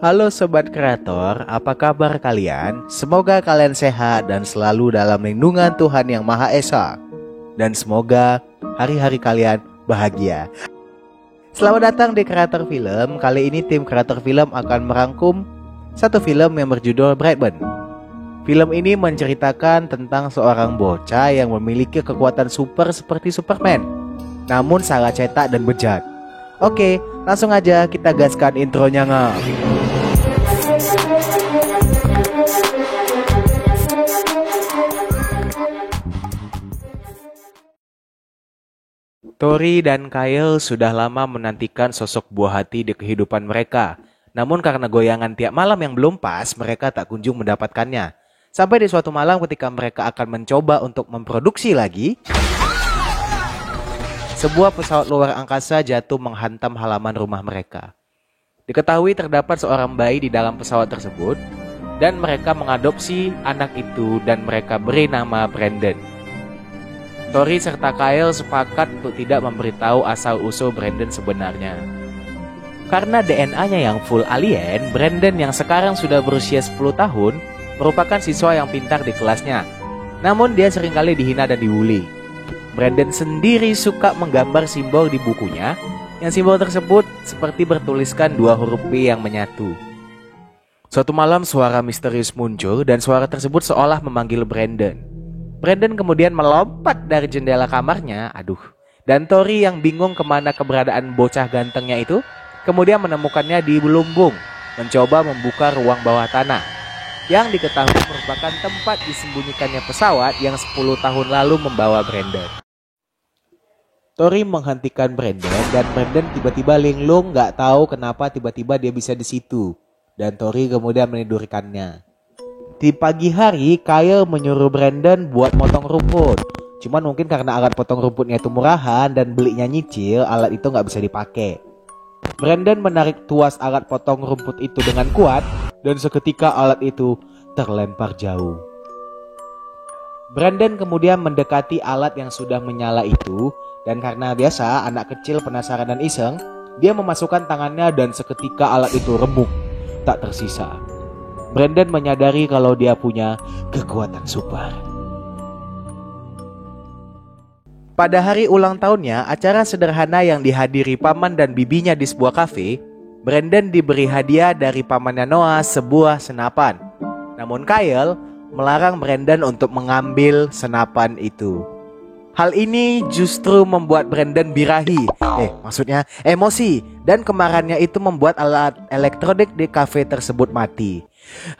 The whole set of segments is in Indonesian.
Halo Sobat Kreator, apa kabar kalian? Semoga kalian sehat dan selalu dalam lindungan Tuhan Yang Maha Esa. Dan semoga hari-hari kalian bahagia. Selamat datang di Kreator Film. Kali ini tim Kreator Film akan merangkum satu film yang berjudul Brightburn. Film ini menceritakan tentang seorang bocah yang memiliki kekuatan super seperti Superman, namun sangat cetak dan bejat. Oke, langsung aja kita gaskan intronya nggak? Tori dan Kyle sudah lama menantikan sosok buah hati di kehidupan mereka. Namun karena goyangan tiap malam yang belum pas, mereka tak kunjung mendapatkannya. Sampai di suatu malam ketika mereka akan mencoba untuk memproduksi lagi, sebuah pesawat luar angkasa jatuh menghantam halaman rumah mereka. Diketahui terdapat seorang bayi di dalam pesawat tersebut, dan mereka mengadopsi anak itu dan mereka beri nama Brandon. Tori serta Kyle sepakat untuk tidak memberitahu asal-usul Brandon sebenarnya. Karena DNA-nya yang full alien, Brandon yang sekarang sudah berusia 10 tahun merupakan siswa yang pintar di kelasnya. Namun dia seringkali dihina dan dibully. Brandon sendiri suka menggambar simbol di bukunya, yang simbol tersebut seperti bertuliskan dua huruf B yang menyatu. Suatu malam suara misterius muncul dan suara tersebut seolah memanggil Brandon. Brandon kemudian melompat dari jendela kamarnya, dan Tori yang bingung kemana keberadaan bocah gantengnya itu, kemudian menemukannya di lumbung, mencoba membuka ruang bawah tanah, yang diketahui merupakan tempat disembunyikannya pesawat yang 10 tahun lalu membawa Brandon. Tori menghentikan Brandon dan Brandon tiba-tiba linglung, gak tahu kenapa tiba-tiba dia bisa di situ, dan Tori kemudian menidurkannya. Di pagi hari, Kyle menyuruh Brandon buat motong rumput. Cuman mungkin karena alat potong rumputnya itu murahan dan belinya nyicil, alat itu gak bisa dipakai. Brandon menarik tuas alat potong rumput itu dengan kuat, dan seketika alat itu terlempar jauh. Brandon kemudian mendekati alat yang sudah menyala itu, dan karena biasa anak kecil penasaran dan iseng, dia memasukkan tangannya dan seketika alat itu remuk, tak tersisa. Brandon menyadari kalau dia punya kekuatan super. Pada hari ulang tahunnya, acara sederhana yang dihadiri paman dan bibinya di sebuah kafe, Brandon diberi hadiah dari pamannya Noah sebuah senapan. Namun Kyle melarang Brandon untuk mengambil senapan itu. Hal ini justru membuat Brandon birahi, maksudnya emosi, dan kemarahannya itu membuat alat elektronik di kafe tersebut mati.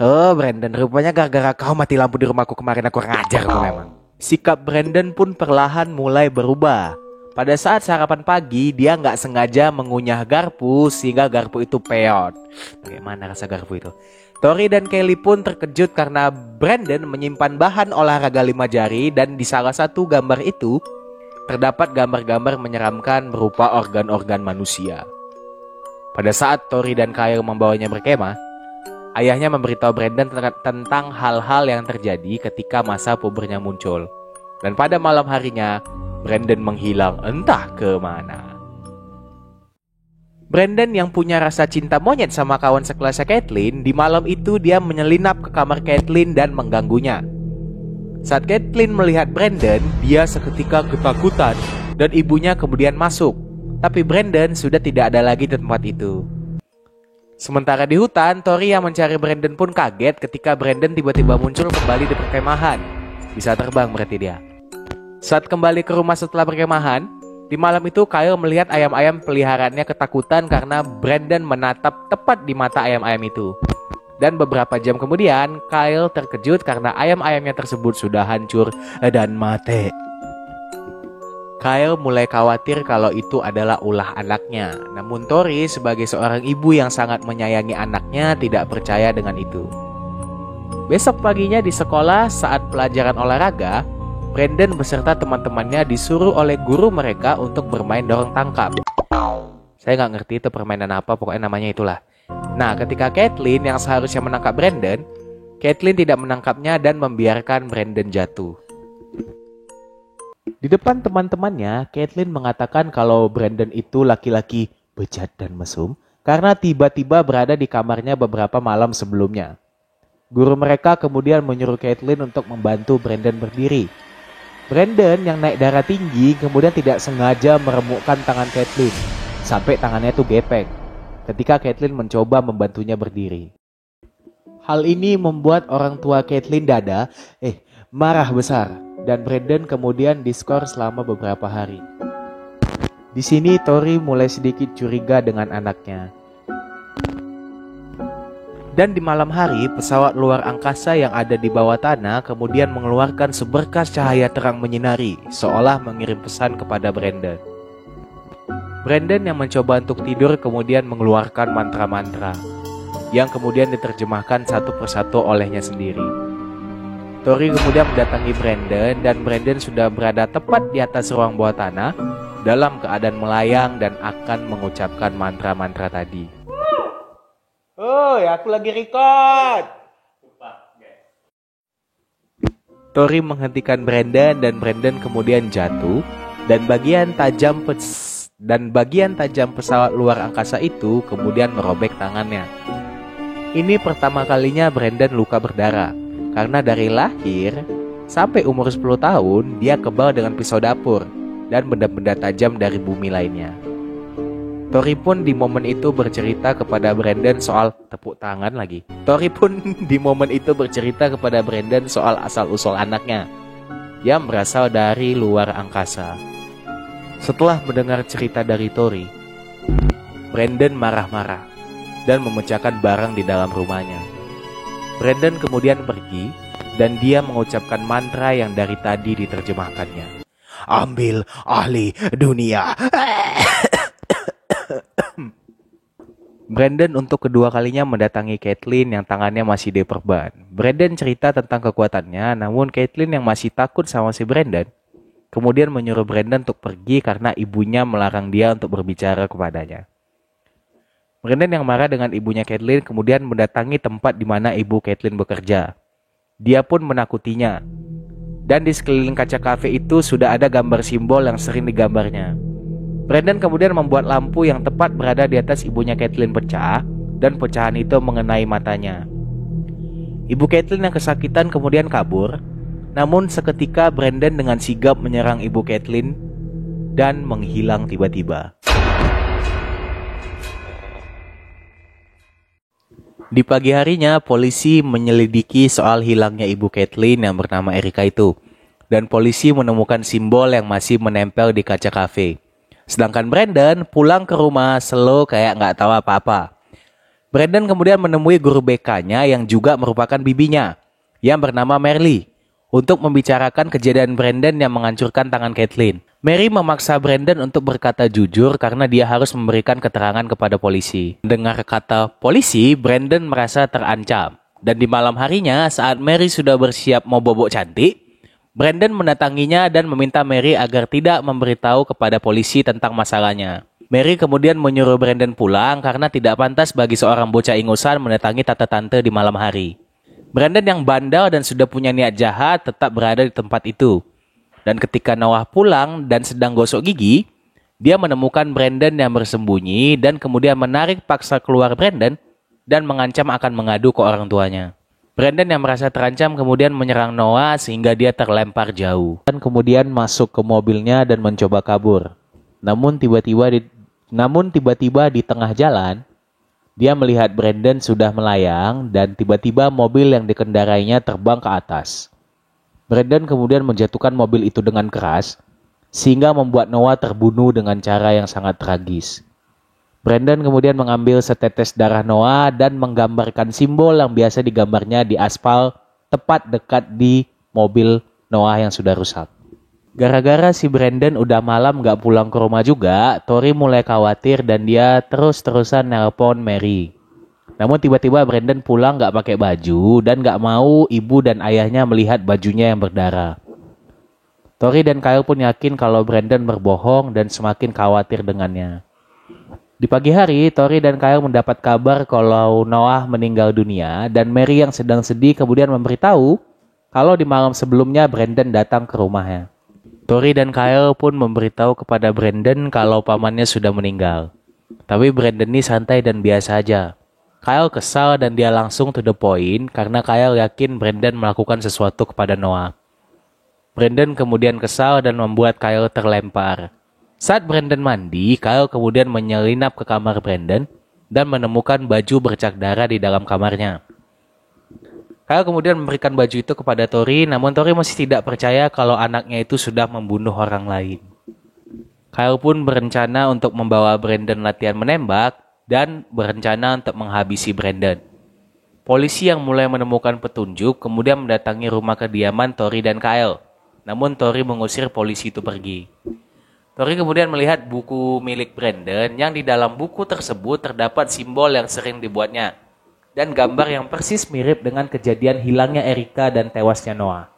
Oh Brandon, rupanya gara-gara kau mati lampu di rumahku kemarin, aku ngajar kau memang. Sikap Brandon pun perlahan mulai berubah. Pada saat sarapan pagi, dia nggak sengaja mengunyah garpu sehingga garpu itu peot. Bagaimana rasa garpu itu? Tori dan Kelly pun terkejut karena Brandon menyimpan bahan olahraga 5 jari dan di salah satu gambar itu terdapat gambar-gambar menyeramkan berupa organ-organ manusia. Pada saat Tori dan Kyle membawanya berkemah, ayahnya memberitahu Brandon tentang hal-hal yang terjadi ketika masa pubernya muncul. Dan pada malam harinya, Brandon menghilang entah ke mana. Brandon yang punya rasa cinta monyet sama kawan sekelasnya Caitlin, di malam itu dia menyelinap ke kamar Caitlin dan mengganggunya. Saat Caitlin melihat Brandon, dia seketika ketakutan dan ibunya kemudian masuk. Tapi Brandon sudah tidak ada lagi di tempat itu. Sementara di hutan, Tori yang mencari Brandon pun kaget ketika Brandon tiba-tiba muncul kembali di perkemahan. Bisa terbang berarti dia. Saat kembali ke rumah setelah perkemahan, di malam itu Kyle melihat ayam-ayam peliharaannya ketakutan karena Brandon menatap tepat di mata ayam-ayam itu. Dan beberapa jam kemudian, Kyle terkejut karena ayam-ayamnya tersebut sudah hancur dan mati. Kyle mulai khawatir kalau itu adalah ulah anaknya. Namun Tori sebagai seorang ibu yang sangat menyayangi anaknya tidak percaya dengan itu. Besok paginya di sekolah saat pelajaran olahraga, Brandon beserta teman-temannya disuruh oleh guru mereka untuk bermain dorong tangkap. Saya nggak ngerti itu permainan apa, pokoknya namanya itulah. Nah, ketika Caitlin yang seharusnya menangkap Brandon, Caitlin tidak menangkapnya dan membiarkan Brandon jatuh. Di depan teman-temannya, Caitlin mengatakan kalau Brandon itu laki-laki bejat dan mesum karena tiba-tiba berada di kamarnya beberapa malam sebelumnya. Guru mereka kemudian menyuruh Caitlin untuk membantu Brandon berdiri. Brandon yang naik darah tinggi kemudian tidak sengaja meremukkan tangan Caitlin sampai tangannya itu gepeng ketika Caitlin mencoba membantunya berdiri. Hal ini membuat orang tua Caitlin marah besar dan Brandon kemudian diskor selama beberapa hari. Di sini Tori mulai sedikit curiga dengan anaknya. Dan di malam hari, pesawat luar angkasa yang ada di bawah tanah kemudian mengeluarkan seberkas cahaya terang menyinari, seolah mengirim pesan kepada Brandon. Brandon yang mencoba untuk tidur kemudian mengeluarkan mantra-mantra, yang kemudian diterjemahkan satu persatu olehnya sendiri. Tori kemudian mendatangi Brandon dan Brandon sudah berada tepat di atas ruang bawah tanah dalam keadaan melayang dan akan mengucapkan mantra-mantra tadi. Oh, ya aku lagi record. Tori menghentikan Brandon dan Brandon kemudian jatuh dan bagian tajam pesawat luar angkasa itu kemudian merobek tangannya. Ini pertama kalinya Brandon luka berdarah karena dari lahir sampai umur 10 tahun dia kebal dengan pisau dapur dan benda-benda tajam dari bumi lainnya. Tori pun di momen itu bercerita kepada Brandon soal asal-usul anaknya yang berasal dari luar angkasa. Setelah mendengar cerita dari Tori, Brandon marah-marah dan memecahkan barang di dalam rumahnya. Brandon kemudian pergi dan dia mengucapkan mantra yang dari tadi diterjemahkannya. Ambil ahli dunia. Brandon untuk kedua kalinya mendatangi Caitlin yang tangannya masih diperban. Brandon cerita tentang kekuatannya, namun Caitlin yang masih takut sama si Brandon kemudian menyuruh Brandon untuk pergi karena ibunya melarang dia untuk berbicara kepadanya. Brandon yang marah dengan ibunya Caitlin kemudian mendatangi tempat di mana ibu Caitlin bekerja. Dia pun menakutinya. Dan di sekeliling kaca kafe itu sudah ada gambar simbol yang sering digambarnya. Brandon kemudian membuat lampu yang tepat berada di atas ibunya Caitlin pecah dan pecahan itu mengenai matanya. Ibu Caitlin yang kesakitan kemudian kabur. Namun seketika Brandon dengan sigap menyerang ibu Caitlin dan menghilang tiba-tiba. Di pagi harinya, polisi menyelidiki soal hilangnya ibu Caitlin yang bernama Erika itu. Dan polisi menemukan simbol yang masih menempel di kaca kafe. Sedangkan Brandon pulang ke rumah slow kayak nggak tahu apa-apa. Brandon kemudian menemui guru BK-nya yang juga merupakan bibinya, yang bernama Merly, untuk membicarakan kejadian Brandon yang menghancurkan tangan Caitlin. Mary memaksa Brandon untuk berkata jujur karena dia harus memberikan keterangan kepada polisi. Mendengar kata polisi, Brandon merasa terancam. Dan di malam harinya, saat Mary sudah bersiap mau bobok cantik, Brandon mendatanginya dan meminta Mary agar tidak memberitahu kepada polisi tentang masalahnya. Mary kemudian menyuruh Brandon pulang karena tidak pantas bagi seorang bocah ingusan mendatangi tante-tante di malam hari. Brandon yang bandel dan sudah punya niat jahat tetap berada di tempat itu. Dan ketika Noah pulang dan sedang gosok gigi, dia menemukan Brandon yang bersembunyi dan kemudian menarik paksa keluar Brandon dan mengancam akan mengadu ke orang tuanya. Brandon yang merasa terancam kemudian menyerang Noah sehingga dia terlempar jauh. Dan kemudian masuk ke mobilnya dan mencoba kabur. Namun tiba-tiba di tengah jalan, dia melihat Brandon sudah melayang dan tiba-tiba mobil yang dikendarainya terbang ke atas. Brandon kemudian menjatuhkan mobil itu dengan keras sehingga membuat Noah terbunuh dengan cara yang sangat tragis. Brandon kemudian mengambil setetes darah Noah dan menggambarkan simbol yang biasa digambarnya di aspal tepat dekat di mobil Noah yang sudah rusak. Gara-gara si Brandon udah malam gak pulang ke rumah juga, Tori mulai khawatir dan dia terus-terusan nelpon Mary. Namun tiba-tiba Brandon pulang gak pakai baju dan gak mau ibu dan ayahnya melihat bajunya yang berdarah. Tori dan Kyle pun yakin kalau Brandon berbohong dan semakin khawatir dengannya. Di pagi hari, Tori dan Kyle mendapat kabar kalau Noah meninggal dunia dan Mary yang sedang sedih kemudian memberitahu kalau di malam sebelumnya Brandon datang ke rumahnya. Tori dan Kyle pun memberitahu kepada Brandon kalau pamannya sudah meninggal. Tapi Brandon ini santai dan biasa aja. Kyle kesal dan dia langsung to the point karena Kyle yakin Brandon melakukan sesuatu kepada Noah. Brandon kemudian kesal dan membuat Kyle terlempar. Saat Brandon mandi, Kyle kemudian menyelinap ke kamar Brandon dan menemukan baju bercak darah di dalam kamarnya. Kyle kemudian memberikan baju itu kepada Tori, namun Tori masih tidak percaya kalau anaknya itu sudah membunuh orang lain. Kyle pun berencana untuk membawa Brandon latihan menembak dan berencana untuk menghabisi Brandon. Polisi yang mulai menemukan petunjuk kemudian mendatangi rumah kediaman Tori dan Kyle. Namun Tori mengusir polisi itu pergi. Tori kemudian melihat buku milik Brandon yang di dalam buku tersebut terdapat simbol yang sering dibuatnya dan gambar yang persis mirip dengan kejadian hilangnya Erika dan tewasnya Noah.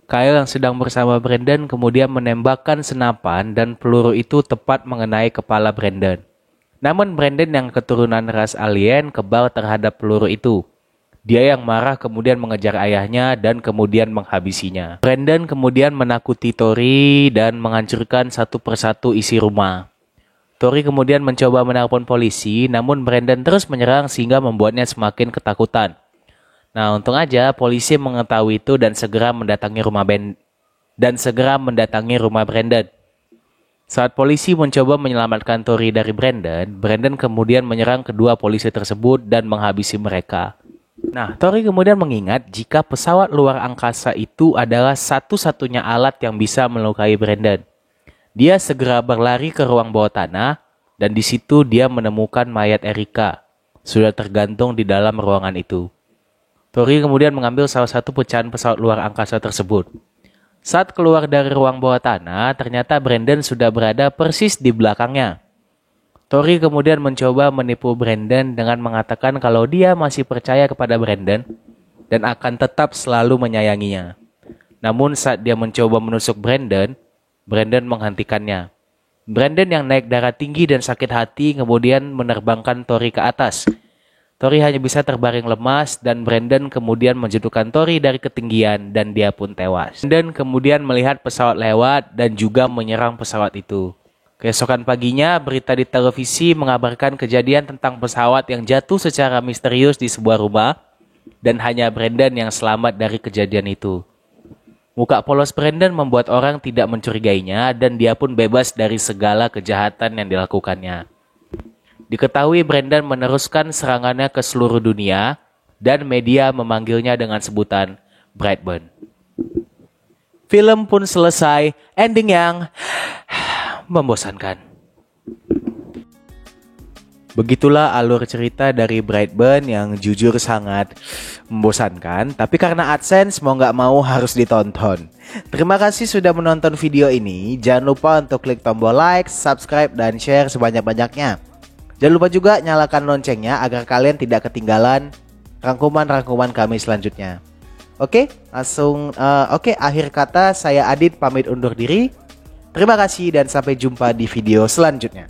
Kyle yang sedang bersama Brandon kemudian menembakkan senapan dan peluru itu tepat mengenai kepala Brandon. Namun Brandon yang keturunan ras alien kebal terhadap peluru itu. Dia yang marah kemudian mengejar ayahnya dan kemudian menghabisinya. Brandon kemudian menakuti Tori dan menghancurkan satu persatu isi rumah. Tori kemudian mencoba menelpon polisi, namun Brandon terus menyerang sehingga membuatnya semakin ketakutan. Nah, untung aja polisi mengetahui itu dan segera mendatangi rumah Brandon. Saat polisi mencoba menyelamatkan Tori dari Brandon, Brandon kemudian menyerang kedua polisi tersebut dan menghabisi mereka. Nah, Tori kemudian mengingat jika pesawat luar angkasa itu adalah satu-satunya alat yang bisa melukai Brandon. Dia segera berlari ke ruang bawah tanah dan di situ dia menemukan mayat Erika, sudah tergantung di dalam ruangan itu. Tori kemudian mengambil salah satu pecahan pesawat luar angkasa tersebut. Saat keluar dari ruang bawah tanah, ternyata Brandon sudah berada persis di belakangnya. Tori kemudian mencoba menipu Brandon dengan mengatakan kalau dia masih percaya kepada Brandon dan akan tetap selalu menyayanginya. Namun saat dia mencoba menusuk Brandon, Brandon menghentikannya. Brandon yang naik darah tinggi dan sakit hati kemudian menerbangkan Tori ke atas. Tori hanya bisa terbaring lemas dan Brandon kemudian menjatuhkan Tori dari ketinggian dan dia pun tewas. Brandon kemudian melihat pesawat lewat dan juga menyerang pesawat itu. Keesokan paginya, berita di televisi mengabarkan kejadian tentang pesawat yang jatuh secara misterius di sebuah rumah dan hanya Brandon yang selamat dari kejadian itu. Muka polos Brandon membuat orang tidak mencurigainya dan dia pun bebas dari segala kejahatan yang dilakukannya. Diketahui Brandon meneruskan serangannya ke seluruh dunia dan media memanggilnya dengan sebutan Brightburn. Film pun selesai, ending yang membosankan. Begitulah alur cerita dari Brightburn yang jujur sangat membosankan, tapi karena AdSense mau nggak mau harus ditonton. Terima kasih sudah menonton video ini. Jangan lupa untuk klik tombol like, subscribe, dan share sebanyak-banyaknya. Jangan lupa juga nyalakan loncengnya agar kalian tidak ketinggalan rangkuman-rangkuman kami selanjutnya. Oke, akhir kata saya Adit pamit undur diri. Terima kasih dan sampai jumpa di video selanjutnya.